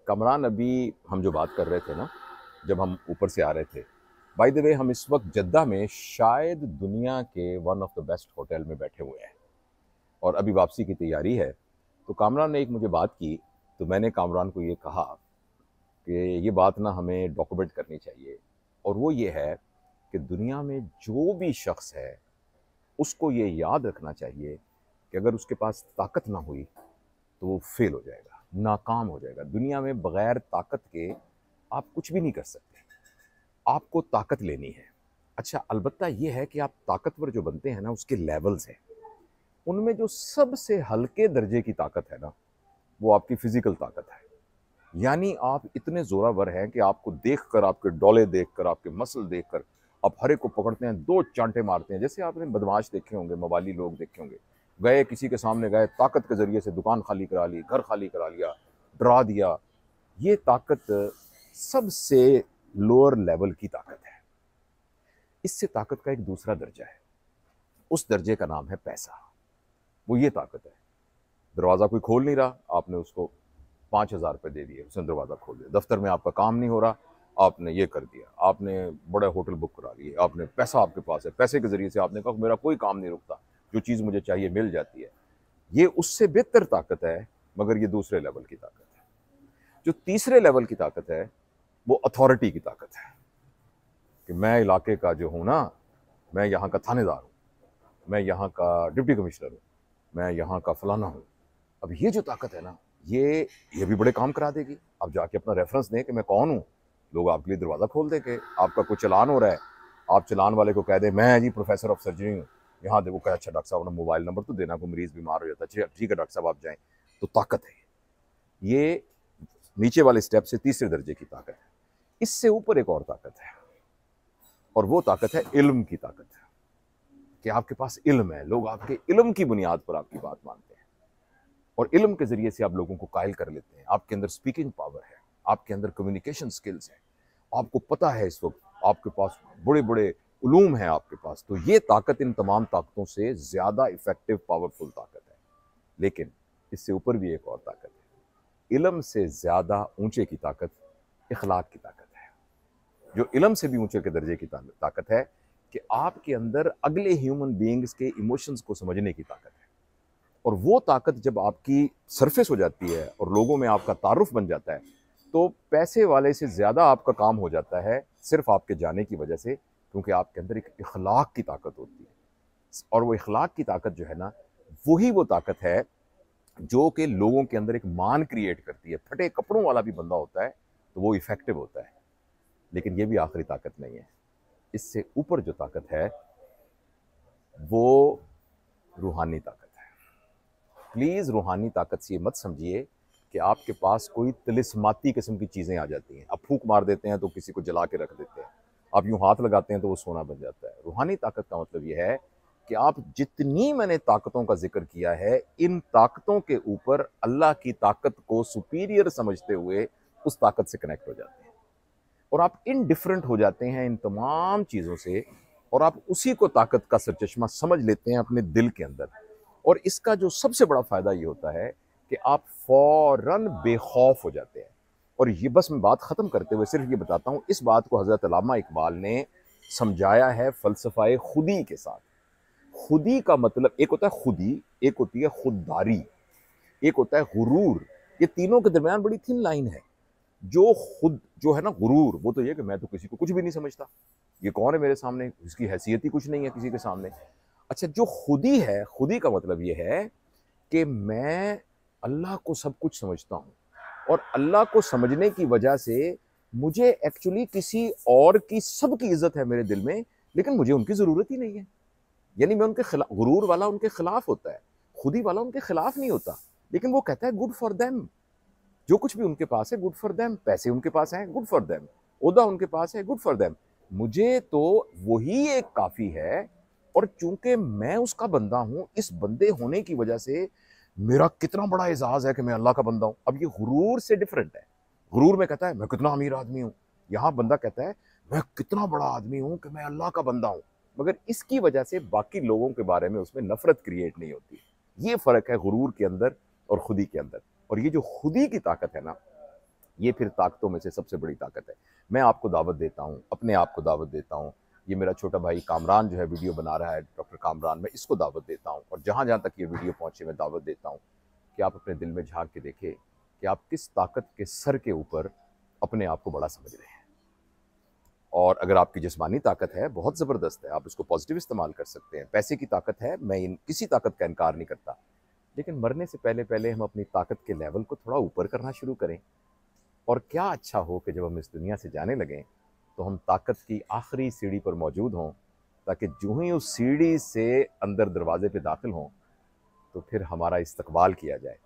कमरान, अभी हम जो बात कर रहे थे ना, जब हम ऊपर से आ रहे थे, बाय द वे हम इस वक्त जद्दा में शायद दुनिया के one of the best hotel में बैठे हुए हैं और अभी वापसी की तैयारी है। तो कामरान ने एक मुझे बात की, तो मैंने कामरान को ये कहा कि ये बात ना हमें डॉक्यूमेंट करनी चाहिए, और वो ये है कि दुनिया में जो भी शख्स है उसको ये याद रखना चाहिए कि अगर उसके पास ताकत ना हुई तो वो फेल हो जाएगा, नाकाम हो जाएगा। दुनिया में बगैर ताकत के आप कुछ भी नहीं कर सकते, आपको ताकत लेनी है। अच्छा, अलबत्ता ये है कि आप ताकतवर जो बनते हैं ना, उसके लेवल्स हैं। उनमें जो सबसे हल्के दर्जे की ताकत है ना, वो आपकी फिजिकल ताकत है। यानी आप इतने जोरावर हैं कि आपको देखकर, आपके डोले देखकर, आपके मसल देखकर आप हर एक को पकड़ते हैं, दो चांटे मारते हैं। जैसे आपने बदमाश देखे होंगे, मवाली लोग देखे होंगे, गए किसी के सामने, गए ताकत के जरिए से दुकान खाली करा ली, घर खाली करा लिया, डरा दिया। ये ताकत सबसे लोअर लेवल की ताकत है। इससे ताकत का एक दूसरा दर्जा है, उस दर्जे का नाम है पैसा। वो ये ताकत है, दरवाज़ा कोई खोल नहीं रहा, आपने उसको 5,000 रुपये दे दिए, उसने दरवाज़ा खोल दिया। दफ्तर में आपका काम नहीं हो रहा, आपने ये कर दिया, आपने बड़े होटल बुक करा लिए, आपने पैसा आपके पास है, पैसे के ज़रिए से आपने कहा मेरा कोई काम नहीं रुकता, जो चीज़ मुझे चाहिए मिल जाती है। ये उससे बेहतर ताकत है, मगर ये दूसरे लेवल की ताकत है। जो तीसरे लेवल की ताकत है वो अथॉरिटी की ताकत है, कि मैं इलाके का जो हूँ ना, मैं यहाँ का थानेदार हूँ, मैं यहाँ का डिप्टी कमिश्नर हूँ, मैं यहाँ का फलाना हूँ। अब ये जो ताकत है ना, ये भी बड़े काम करा देगी। आप जाके अपना रेफरेंस दें कि मैं कौन हूँ, लोग आपके लिए दरवाज़ा खोल देंगे। आपका कोई चलान हो रहा है, आप चलान वाले को कह दें मैं जी प्रोफेसर ऑफ सर्जरी हूँ, यहाँ देखो कह अच्छा डॉक्टर साहब ने मोबाइल नंबर तो देना, कोई मरीज़ बीमार हो जाता है, ठीक है डॉक्टर साहब आप जाएँ। तो ताकत है ये नीचे वाले स्टेप से तीसरे दर्जे की ताकत है। इससे ऊपर एक और ताकत है, और वो ताकत है इल्म की ताकत है, कि आपके पास इल्म है, लोग आपके इल्म की बुनियाद पर आपकी बात मानते हैं, और इल्म के जरिए से आप लोगों को कायल कर लेते हैं। आपके अंदर स्पीकिंग पावर है, आपके अंदर कम्युनिकेशन स्किल्स है, आपको पता है इस वक्त आपके पास बड़े बड़े उलूम हैं आपके पास। तो ये ताकत इन तमाम ताकतों से ज़्यादा इफेक्टिव पावरफुल ताकत है। लेकिन इससे ऊपर भी एक और ताकत है, इल्म से ज़्यादा ऊंचे की ताकत इखलाक की ताकत है। जो इल्म से भी ऊंचे के दर्जे की ताकत है कि आपके अंदर अगले ह्यूमन बीइंग्स के इमोशंस को समझने की ताकत है। और वो ताकत जब आपकी सरफेस हो जाती है और लोगों में आपका तारुफ बन जाता है, तो पैसे वाले से ज़्यादा आपका काम हो जाता है, सिर्फ आपके जाने की वजह से, क्योंकि आपके अंदर एक इखलाक की ताकत होती है। और वो इखलाक की ताकत जो है ना, वही वो ताकत है जो कि लोगों के अंदर एक मान क्रिएट करती है। फटे कपड़ों वाला भी बंदा होता है तो वो इफेक्टिव होता है, लेकिन ये भी आखिरी ताकत नहीं है। इससे ऊपर जो ताकत है वो रूहानी ताकत है। प्लीज़ रूहानी ताकत से ये मत समझिए कि आपके पास कोई तिलिस्माती किस्म की चीज़ें आ जाती हैं। आप फूंक मार देते हैं तो किसी को जला के रख देते हैं, आप यूं हाथ लगाते हैं तो वो सोना बन जाता है। रूहानी ताकत का मतलब ये है कि आप जितनी मैंने ताकतों का जिक्र किया है, इन ताकतों के ऊपर अल्लाह की ताकत को सुपीरियर समझते हुए उस ताकत से कनेक्ट हो जाते हैं, और आप इनडिफरेंट हो जाते हैं इन तमाम चीज़ों से, और आप उसी को ताकत का सरचश्मा समझ लेते हैं अपने दिल के अंदर। और इसका जो सबसे बड़ा फ़ायदा ये होता है कि आप फ़ौरन बेखौफ हो जाते हैं। और ये बस मैं बात ख़त्म करते हुए सिर्फ ये बताता हूँ, इस बात को हज़रत अल्लामा इकबाल ने समझाया है फ़लसफ़ाए खुदी के साथ। खुदी का मतलब, एक होता है खुदी, एक होती है खुददारी, एक होता है गुरूर। ये तीनों के दरमियान बड़ी थिन लाइन है। जो खुद जो है ना गुरूर, वो तो ये कि मैं तो किसी को कुछ भी नहीं समझता, ये कौन है मेरे सामने, इसकी हैसियत ही कुछ नहीं है किसी के सामने। अच्छा, जो खुदी है, खुदी का मतलब ये है कि मैं अल्लाह को सब कुछ समझता हूँ, और अल्लाह को समझने की वजह से मुझे एक्चुअली किसी और की, सबकी इज्जत है मेरे दिल में, लेकिन मुझे उनकी ज़रूरत ही नहीं है। यानी मैं उनके खिलाफ, गुरूर वाला उनके खिलाफ होता है, खुदी वाला उनके खिलाफ नहीं होता, लेकिन वो कहता है गुड फॉर देम। जो कुछ भी उनके पास है गुड फॉर देम, पैसे उनके पास हैं गुड फॉर देम, ओहदा उनके पास है गुड फॉर देम, मुझे तो वही एक काफ़ी है। और चूंकि मैं उसका बंदा हूं, इस बंदे होने की वजह से मेरा कितना बड़ा एजाज है कि मैं अल्लाह का बंदा हूं। अब ये गुरूर से डिफरेंट है। गुरूर में कहता है मैं कितना अमीर आदमी हूं, यहां बंदा कहता है मैं कितना बड़ा आदमी हूं कि मैं अल्लाह का बंदा हूं, मगर इसकी वजह से बाकी लोगों के बारे में उसमें नफरत क्रिएट नहीं होती। ये फर्क है गुरूर के अंदर और खुदी के अंदर। और ये जो खुदी की ताकत है ना, ये फिर ताकतों में से सबसे बड़ी ताकत है। मैं आपको दावत देता हूँ, अपने आप को दावत देता हूँ, ये मेरा छोटा भाई कामरान जो है वीडियो बना रहा है, डॉक्टर कामरान, मैं इसको दावत देता हूँ, और जहाँ जहाँ तक ये वीडियो पहुँचे मैं दावत देता हूँ कि आप अपने दिल में झांक के देखें कि आप किस ताकत के सर के ऊपर अपने आप को बड़ा समझ रहे हैं। और अगर आपकी जिस्मानी ताकत है बहुत ज़बरदस्त है, आप उसको पॉजिटिव इस्तेमाल कर सकते हैं। पैसे की ताकत है, मैं किसी ताकत का इनकार नहीं करता, लेकिन मरने से पहले पहले हम अपनी ताकत के लेवल को थोड़ा ऊपर करना शुरू करें। और क्या अच्छा हो कि जब हम इस दुनिया से जाने लगें तो हम ताकत की आखिरी सीढ़ी पर मौजूद हों, ताकि जो ही उस सीढ़ी से अंदर दरवाजे पे दाखिल हों तो फिर हमारा इस्तकबाल किया जाए,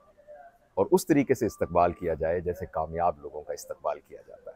और उस तरीके से इस्तकबाल किया जाए जैसे कामयाब लोगों का इस्तकबाल किया जाता है।